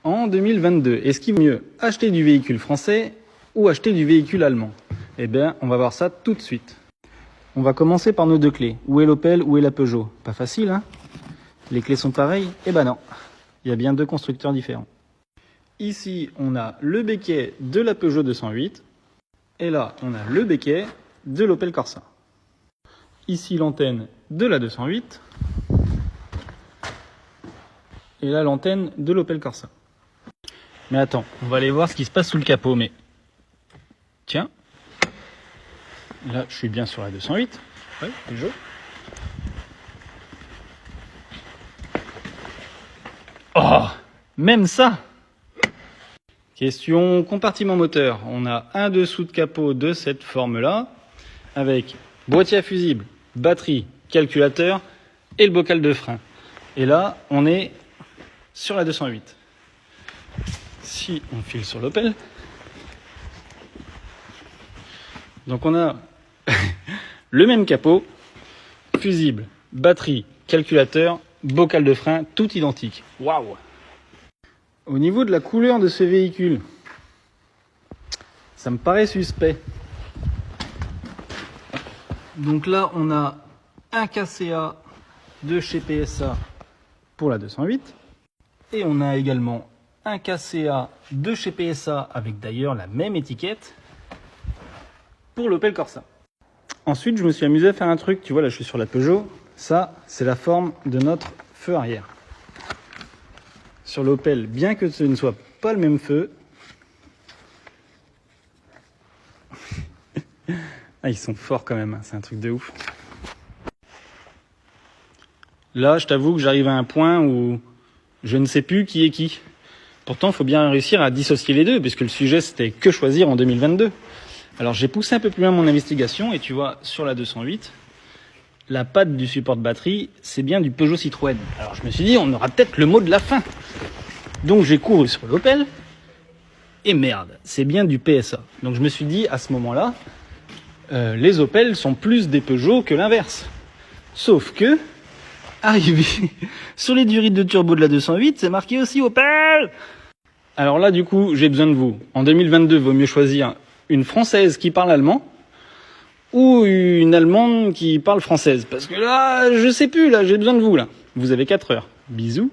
En 2022, est-ce qu'il vaut mieux acheter du véhicule français ou acheter du véhicule allemand? Eh bien, on va voir ça tout de suite. On va commencer par nos deux clés. Où est l'Opel, où est la Peugeot? Pas facile, hein? Les clés sont pareilles? Eh ben non, il y a bien deux constructeurs différents. Ici, on a le béquet de la Peugeot 208. Et là, on a le béquet de l'Opel Corsa. Ici, l'antenne de la 208. Et là, l'antenne de l'Opel Corsa. Mais attends, on va aller voir ce qui se passe sous le capot. Mais tiens, là, je suis bien sur la 208. Ouais, Peugeot. Oh, même ça! Question compartiment moteur. On a un dessous de capot de cette forme-là, avec boîtier à fusible, batterie, calculateur et le bocal de frein. Et là, on est sur la 208. Si on file sur l'Opel, donc on a le même capot, fusible, batterie, calculateur, bocal de frein, tout identique. Waouh! Au niveau de la couleur de ce véhicule, ça me paraît suspect. Donc là, on a un KCA de chez PSA pour la 208. Et on a également un KCA de chez PSA avec d'ailleurs la même étiquette pour l'Opel Corsa. Ensuite, je me suis amusé à faire un truc. Tu vois, là, je suis sur la Peugeot. Ça, c'est la forme de notre feu arrière. Sur l'Opel, bien que ce ne soit pas le même feu, ah, ils sont forts quand même, c'est un truc de ouf. Là, je t'avoue que j'arrive à un point où je ne sais plus qui est qui. Pourtant, il faut bien réussir à dissocier les deux, puisque le sujet, c'était que choisir en 2022. Alors, j'ai poussé un peu plus loin mon investigation, et tu vois, sur la 208, la patte du support de batterie, c'est bien du Peugeot Citroën. Alors, je me suis dit, on aura peut-être le mot de la fin. Donc j'ai couru sur l'Opel, et merde, c'est bien du PSA. Donc je me suis dit, à ce moment-là, les Opel sont plus des Peugeot que l'inverse. Sauf que, arrivé sur les durites de turbo de la 208, c'est marqué aussi Opel. Alors là, du coup, j'ai besoin de vous. En 2022, il vaut mieux choisir une Française qui parle allemand, ou une Allemande qui parle française. Parce que là, je sais plus, là, j'ai besoin de vous, là. Vous avez 4 heures. Bisous.